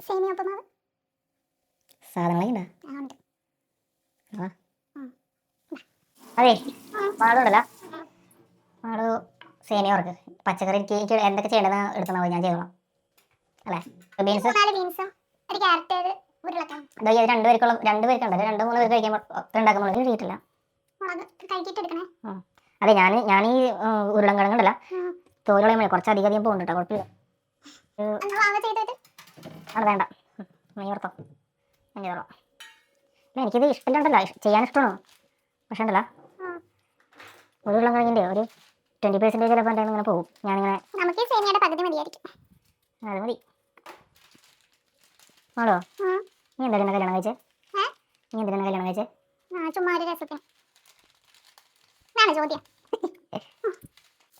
സേമിയ ഉപ്പുമാവ് സാധനങ്ങളുണ്ടോ? ആ ഉണ്ട്. അതെ, മാളുണ്ടല്ലോ, മാള് സേമിയ വർക്ക് പച്ചക്കറി എനിക്ക് എന്തൊക്കെ ചെയ്യേണ്ടതെന്ന് എടുത്തോ, ഞാൻ ചെയ്തോളാം അല്ലേ. ബീൻസ് 4 ബീൻസും ഒരു ക്യാരറ്റ് ഒരു ഉരുളക്കിഴങ്ങ്. ഇത് രണ്ടുപേർക്കുണ്ട്, 2-3 പേർക്ക് കഴിക്കാൻ ഉണ്ടാക്കുമ്പോൾ കിട്ടിയിട്ടില്ല. മുളക് കഴുകിയിട്ട് എടുക്കണേ. അതെ, ഞാൻ ഈ ഉരുളൻ കിഴങ്ങുണ്ടല്ല, തോലുകളയുമ്പോൾ കുറച്ച് അധികം പോകുന്നുണ്ട് കേട്ടോ, കുഴപ്പമില്ല. അത് വേണ്ട, നീ ഓർത്തോ, ഞാൻ ചെയ്തോളാം. എനിക്കിത് ഇഷ്ടമില്ലണ്ടല്ലോ, ചെയ്യാൻ ഇഷ്ടമാണ്, പക്ഷേ ഉണ്ടല്ലോ ഒരു ഉരുളൻ കിഴങ്ങിൻ്റെ ഒരു 20% ചിലപ്പോൾ എൻ്റെ ഇങ്ങനെ പോകും. ഞാനിങ്ങനെ നമുക്ക് ഈ സേമിയയുടെ പകുതി മതിയായിരിക്കും. അത് മതി. ആണോ? നീ എന്തിനാ കല്യാണം കഴിച്ചേ? ചുമ്മാ ഒരു രസത്തിന്. ഇതാണ് ചോദ്യം.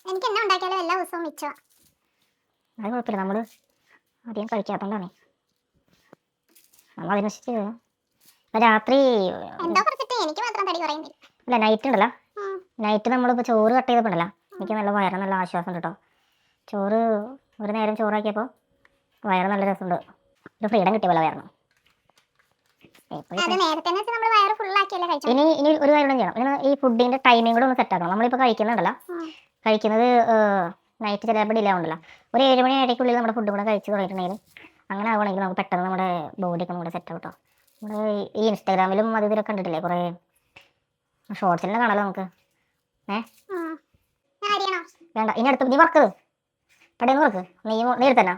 എനിക്ക് എന്നാ ഉണ്ടാക്കിയാലും എല്ലാ ദിവസവും മിച്ചമാണ്. അത് കുഴപ്പമില്ല, നമ്മൾ അധികം കഴിക്കാത്തോണ്ടാണ്. നമ്മൾ അതിനനുസരിച്ച് രാത്രി എന്തോ കുറച്ചിട്ട് എനിക്ക് മാത്രം തടി കുറയുന്നില്ല. അല്ല, നൈറ്റ് ഉണ്ടല്ലോ, നൈറ്റ് നമ്മളിപ്പോൾ ചോറ് കട്ട് ചെയ്തപ്പോണ്ടല്ലോ, എനിക്ക് നല്ല വയറ് നല്ല ആശ്വാസം കേട്ടോ. ചോറ് ഒരു നേരം ചോറാക്കിയപ്പോൾ വയറ് നല്ല രസമുണ്ട്, ഒരു ഫ്രീഡം കിട്ടിയ പോലെ വയറിന്. ഇനി ഒരു കാര്യം ചെയ്യണം, ഈ ഫുഡിൻ്റെ ടൈമിംഗ് കൂടെ ഒന്ന് സെറ്റ് ആക്കണം. നമ്മളിപ്പോൾ കഴിക്കുന്നത് നൈറ്റ് ചിലപ്പോൾ ഡിലേ ആവുണ്ടല്ലോ, ഒരു 7 മണി ഇടയ്ക്കുള്ളിൽ നമ്മുടെ ഫുഡ് കൂടെ കഴിച്ച് തുടങ്ങിയിട്ടുണ്ടെങ്കിൽ അങ്ങനെ ആവുകയാണെങ്കിൽ നമുക്ക് പെട്ടെന്ന് നമ്മുടെ ബോഡിയൊക്കെ നമ്മുടെ സെറ്റ് ആവും കേട്ടോ. നമ്മൾ ഈ ഇൻസ്റ്റാഗ്രാമിലും അത് ഇതിലൊക്കെ കണ്ടിട്ടില്ലേ, കുറേ ഷോർട്സിലും കാണാമല്ലോ നമുക്ക്. വേണ്ട, ഇനി അടുത്ത് നീ വർക്ക് പടയെന്ന് വർക്ക് നീ എടുത്തന്നാ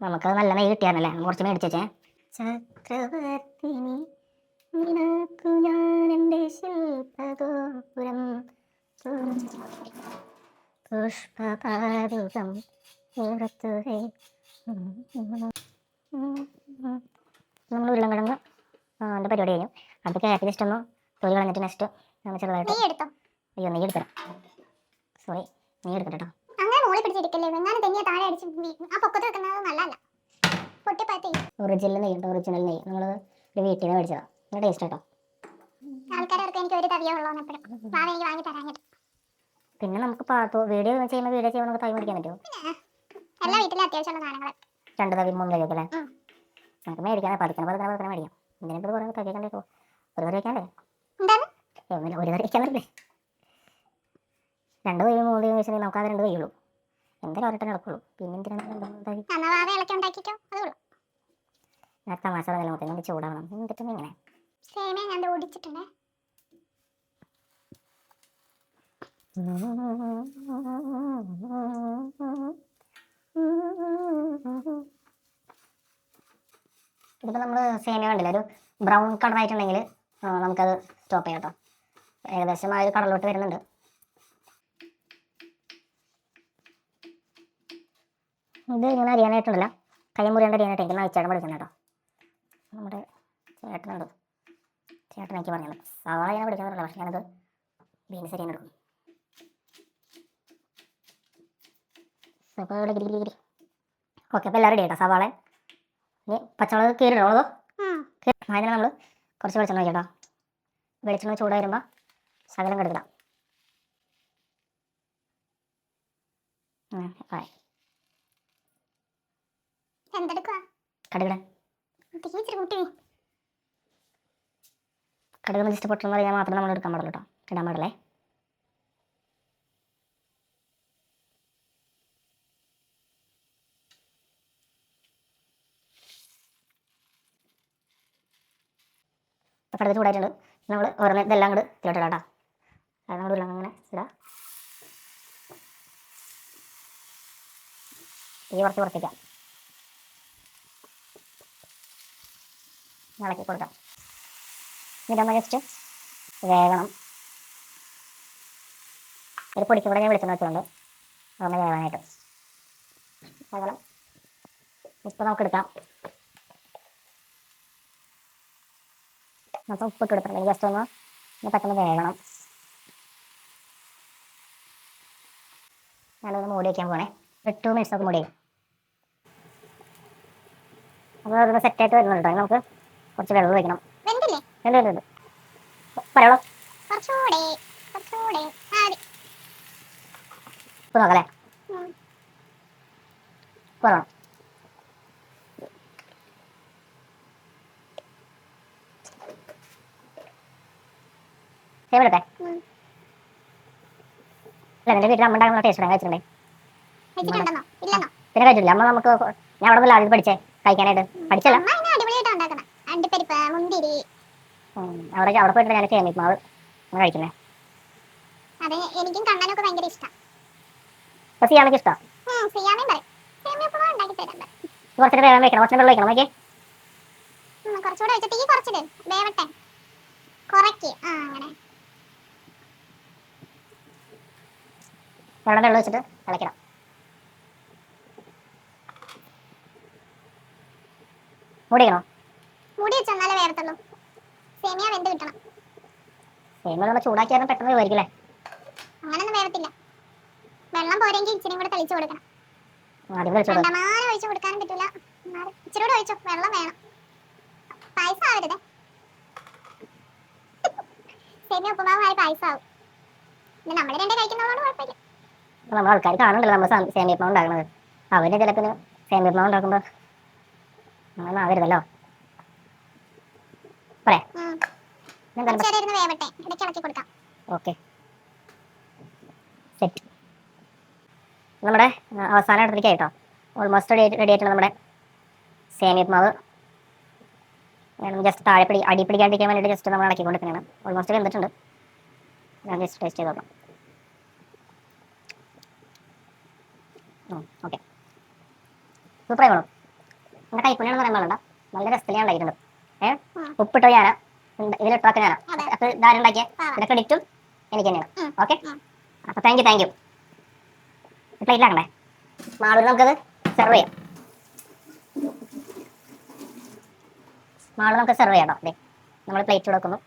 നമുക്കത് നല്ല നെയ്യ് കിട്ടിയാണല്ലേ, കുറച്ച് മേടിച്ചേ. ചക്രവർത്തിനി നിനക്കു ഞാൻ എൻ്റെ ശില്പഗോപുരം പുഷ്പപാദുകം ഉറത്തുകേ. നമ്മൾ ഉരുളൻകിഴങ്ങ് എൻ്റെ പരിപാടി കഴിഞ്ഞു. അടുത്ത ക്യാരറ്റ് ജസ്റ്റ് ഒന്ന് തൊലി കളഞ്ഞിട്ട് നെക്സ്റ്റ് നമ്മൾ ചെറുതായിട്ട് അയ്യോ നെയ്യ് എടുത്തരാം, സോറി നെയ്യ് എടുക്കട്ടെ കേട്ടോ. ഒറിജിനൽ നെയ്യ് നമ്മൾ ഒരു വീട്ടിൽ നിന്ന് മേടിച്ചതാണ്, നല്ല ടേസ്റ്റ് കേട്ടോ. പിന്നെ നമുക്ക് വീഡിയോ ചെയ്യുമ്പോൾ നമുക്ക് ടൈം മേടിക്കാൻ പറ്റുമോ? എല്ലാ വീട്ടിലും അത്യാവശ്യമുള്ള സാധനങ്ങൾ 2 തവി 3 തവിയൊക്കെ അല്ലേ നമുക്ക് മേടിക്കാൻ. പതുക്കെ മേടിക്കാം. ഇതിനൊക്കെ കുറേ തവിയൊക്കെ ഒരു കറി വയ്ക്കാണ്ടേ, ഒരു കറി വയ്ക്കാനല്ലേ. 2 തവി 3 തവി വെച്ചിട്ടുണ്ടെങ്കിൽ നമുക്ക് അത് 2 തവിയുള്ളൂ, എന്തായാലും ഒരെണ്ണം നടക്കുള്ളൂ. പിന്നെ എന്തിനാണ് തമാശ മൊത്തം ചൂടാവണം എന്നിട്ട് ഇങ്ങനെ ഇതിപ്പോൾ നമ്മൾ സേമിയ കണ്ടില്ല, ഒരു ബ്രൗൺ കളറായിട്ടുണ്ടെങ്കിൽ നമുക്കത് സ്റ്റോപ്പ് ചെയ്യാം കേട്ടോ. ഏകദേശം ആ ഒരു കളറിലോട്ട് വരുന്നുണ്ട്. ഇത് ഇങ്ങനെ അരിയാനായിട്ടുണ്ടല്ലോ, കൈ മുറിയാണ്ട് അരിയാനായിട്ട് എനിക്ക് നയിച്ചാടം പഠിക്കണം കേട്ടോ. നമ്മുടെ ചേട്ടനെനിക്ക് പറഞ്ഞത് സവാള ഞാൻ പഠിക്കാറില്ല, പക്ഷെ ഞാനത് ബീൻസ് അരിയാൻ എടുക്കും. അപ്പോൾ ഇവിടെ ഗിരി ഓക്കെ, അപ്പോൾ എല്ലാം റെഡി കേട്ടോ. സവാള ഇനി പച്ചമുളക് കീറിടോ, അതിന് നമ്മൾ കുറച്ച് വെളിച്ചെണ്ണ കേട്ടോ. വെളിച്ചെണ്ണ ചൂടായി വരുമ്പോൾ ശകലം കടുകിടാം. കടുകൊന്ന് ജസ്റ്റ് പൊട്ടുന്ന അറിയാൻ മാത്രം നമ്മൾ എടുക്കാൻ പാടുള്ളൂ കേട്ടോ, ഇടാൻ പാടില്ലേ. കടുക് ചൂടായിട്ടുണ്ട്, നമ്മൾ ഓരോന്ന് ഇതെല്ലാം കൂടെ ഇതിലോട്ടിടാം കേട്ടോ. അത് നമ്മൾ അങ്ങനെ ഇടാം. ഈ കുറച്ച് ഇളക്കി കൊടുക്കാം. ഇതാകുമ്പോൾ ജസ്റ്റ് വേകണം. ഒരു പൊടിക്ക് കൂടെ ഞാൻ വെളിച്ചെണ്ണ വെച്ചുകൊണ്ട് അതൊന്ന് വേവാനായിട്ട് ശകലം ഉപ്പ് നമുക്ക് എടുക്കാം. അപ്പം ഉപ്പിട്ട് കൊടുത്തിട്ടുണ്ടെങ്കിൽ ജസ്റ്റ് ഒന്ന് പെട്ടെന്ന് വേകണം. ഞാനൊന്ന് മൂടി വയ്ക്കാൻ പോകണേ, 2 minutes ഒക്കെ മൂടി വയ്ക്കും. അപ്പോൾ അതൊന്ന് സെറ്റായിട്ട് വരുന്നുണ്ടോ, നമുക്ക് കുറച്ച് വെള്ളം ഒഴിക്കണം. ഉണ്ട് പറയോളൂ, ഉപ്പ് നോക്കല്ലേ. സൂപ്പറാണ്. സേമിയട്ടെ. അല്ല നിന്റെ വീട്ടിൽ അമ്മ ഉണ്ടാകുന്ന ടേസ്റ്റ് കഴിച്ചിട്ടുണ്ടേ. വെച്ചിട്ടുണ്ടെന്നോ? ഇല്ലെന്നോ? പിന്നെ കഴിച്ചിട്ടില്ല അമ്മ. നമുക്ക് ഞാൻ അവിടെ നിന്ന് ആദ്യം പഠിച്ചേ കഴിക്കാനായിട്ട്. പഠിച്ചല്ല, അമ്മ അതിനെ അടിപൊളിയായിട്ട് ഉണ്ടാക്കണം. അണ്ടിപ്പരിപ്പ്, മുന്തിരി. അവിടെ പോയിട്ട് ഞാൻ സേമിയ ഉപ്പുമാവ് കഴിക്കുന്നത്. അത് എനിക്കും കണ്ണനൊക്കെ ഭയങ്കര ഇഷ്ടം. അപ്പൊ സിയാമയ്ക്ക് ഇഷ്ടം. സിയാമയും പറയും സേമിയ ഉപ്പുമാവ് ഉണ്ടാക്കി തരാൻ. കുറച്ചിട്ട് വേഗം വെക്കണം, കുറച്ചിട്ട് വെള്ളം വെക്കണം. നോക്കിയേ, കുറച്ചുകൂടെ വെച്ചിട്ട് തീ കുറച്ചിട്ട് വേവട്ടെ. കുറയ്ക്ക്. അങ്ങനെ വെള്ളം വെച്ചിട്ട് ഇളക്കണം. മൂടിക്കണോ? മൂടി വെച്ച് എന്നാലേ വേവത്തുള്ളൂ. സേമിയ വെന്ത് കിട്ടണം. സേമിയ നമ്മൾ ചൂടാക്കിയാലും പെട്ടെന്ന് വേവിക്കില്ലേ? അങ്ങനൊന്നും വേവത്തില്ല. വെള്ളം പോരെങ്കിൽ ഇച്ചിരി കൂടെ തെളിച്ചു കൊടുക്കണം. ഒഴിച്ചു ഒഴിച്ചു കൊടുക്കാനും പറ്റില്ല. ഇച്ചിരി കൂടെ ഒഴിച്ചോ, വെള്ളം വേണം. പായസം ആവരുതേ. സേമിയ ഉപ്പുമാവായി പായസമാവും. പിന്നെ നമ്മൾ രണ്ടേ കഴിക്കുന്നതുകൊണ്ട് കുഴപ്പമില്ല. നമ്മൾ ആൾക്കാർ കാണുന്നുണ്ടല്ലോ നമ്മൾ സേമിയ ഉപ്പുമാവ് ഉണ്ടാക്കുന്നത്. അവര് ചിലപ്പോൾ സേമിയ ഉപ്പുമാവ് ഉണ്ടാക്കുമ്പോൾ അങ്ങനെ ആവരുതല്ലോ. പറയാം. വേവട്ടെ, ഇടയ്ക്ക് ഇളക്കി കൊടുക്കാം. Okay, set. നമ്മുടെ അവസാന അടുത്തേക്ക് ആയിട്ടോ. ഓൾമോസ്റ്റ് റെഡി ആയിട്ടുണ്ട് നമ്മുടെ സേമിയ ഉപ്പുമാവ്. ജസ്റ്റ് താഴെ അടി പിടിക്കാണ്ടിരിക്കാൻ വേണ്ടിയിട്ട് ജസ്റ്റ് നമ്മൾ ഇളക്കി കൊടുക്കുന്നതാണ്. ഓൾമോസ്റ്റ് വെന്തിട്ടുണ്ട്. ഞാൻ ജസ്റ്റ് ടേസ്റ്റ് ചെയ്ത് നോക്കാം. ഓക്കെ, സൂപ്പറായി വേണം. നമ്മുടെ കൈപ്പുണ്യാണെന്ന് പറയാൻ പാടില്ല, നല്ല രസത്തിൽ ഞാൻ ഉണ്ടായിട്ടുണ്ട്. ഉപ്പിട്ടോ ഞാനാ, ഇതിലിട്ടൊക്കെ ഞാനാ. അപ്പോൾ ഇതാരും ഉണ്ടാക്കിയ ഇതിന്റെ ക്രെഡിറ്റും എനിക്ക് തന്നെയാണ്. ഓക്കെ, അപ്പോൾ താങ്ക് യു. പ്ലേറ്റിലാക്കണ്ടേ? മാളൂർ നമുക്കത് സെർവ് ചെയ്യാം. മാളൂർ നമുക്ക് സെർവ് ചെയ്യാം കേട്ടോ. നമ്മൾ പ്ലേറ്റ് എടുക്കുന്നു.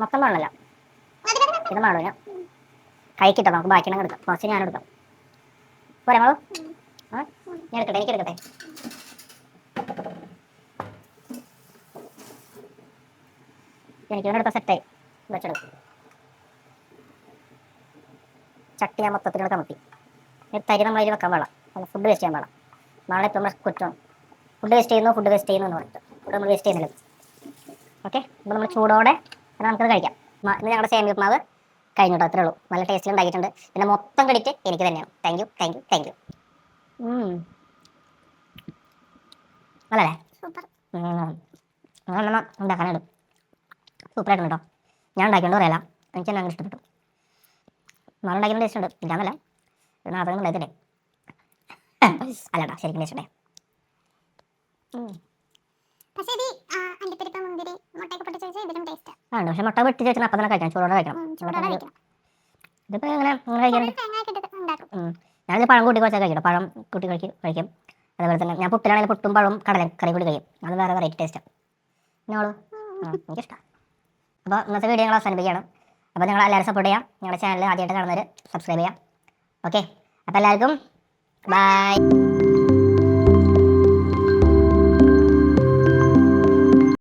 മൊത്തം മാളല്ല, ഇത് മാളൂന കൈക്കിട്ടോ. നമുക്ക് ബാക്കി എടുക്കാം. കുറച്ച് ഞാൻ എടുക്കാം. പോരെ മാളു? ഞാൻ എടുക്കട്ടെ, എനിക്കെടുക്കട്ടെ. എനിക്കിവിടെ സെറ്റായി വെച്ചെടുക്കും. ചട്ടി ഞാൻ മൊത്തത്തിലൂടെ കമത്തി. തരി നമ്മളതിൽ വെക്കാൻ പാടില്ല. നമ്മൾ ഫുഡ് വേസ്റ്റ് ചെയ്യാൻ പാടില്ല. നാളെ ഇപ്പോൾ നമ്മൾ കുറ്റം ഫുഡ് വേസ്റ്റ് ചെയ്യുന്നു എന്ന് പറഞ്ഞിട്ട് ഫുഡ് നമ്മൾ വേസ്റ്റ് ചെയ്യുന്നില്ല. ഓക്കെ, അപ്പോൾ നമ്മൾ ചൂടോടെ നമുക്കത് കഴിക്കാം. ഇന്ന് ഞങ്ങളുടെ സേമിയ ഉപ്പുമാവ് കഴിഞ്ഞു കേട്ടോ. അത്രേ ഉള്ളൂ. നല്ല ടേസ്റ്റിൽ ഉണ്ടാക്കിയിട്ടുണ്ട്. പിന്നെ മൊത്തം ക്രെഡിറ്റ് എനിക്ക് തന്നെയാണ്. Thank you. അല്ലേ? അങ്ങനെ ഉണ്ടാക്കാനായിട്ട് സൂപ്പറായിട്ടുണ്ട് കേട്ടോ. ഞാൻ ഉണ്ടാക്കിയോണ്ട് പറയല, എനിക്ക് തന്നെ അങ്ങനെ ഇഷ്ടപ്പെട്ടു. നാളെ ഉണ്ടാക്കിയ ടേസ്റ്റ് ഉണ്ട്. ഇല്ലാന്നല്ല, നാളെ ഉണ്ടായില്ലേ? അല്ലട്ടോ, ശരിക്കും ടേസ്റ്റ് ഉണ്ടേ. പക്ഷെ മുട്ട വെട്ടി വെച്ചാൽ അപ്പം തന്നെ കഴിക്കണം. ചൂടോടെ കഴിക്കണം. ഇതിപ്പോൾ എങ്ങനെ ഞാനിത് പഴം കൂട്ടി കുറച്ചാൽ കഴിക്കണം. പഴം കൂട്ടി കഴിക്കും. അതേപോലെ തന്നെ ഞാൻ പുട്ടിലാണെങ്കിൽ പുട്ടും പഴവും കടലക്കറി കൂടി കഴിക്കും. അത് വേറെ വെറൈറ്റി ടേസ്റ്റാണ്. ഞങ്ങൾ എനിക്കിഷ്ടം. അപ്പോൾ ഇന്നത്തെ വീഡിയോ ഞങ്ങൾ അവസാനിപ്പിക്കുകയാണ്. അപ്പോൾ നിങ്ങൾ എല്ലാവരും സപ്പോർട്ട് ചെയ്യാം. ഞങ്ങളുടെ ചാനൽ ആദ്യമായിട്ട് കാണുന്നവർ സബ്സ്ക്രൈബ് ചെയ്യാം. ഓക്കെ, അപ്പോൾ എല്ലാവർക്കും ബൈ.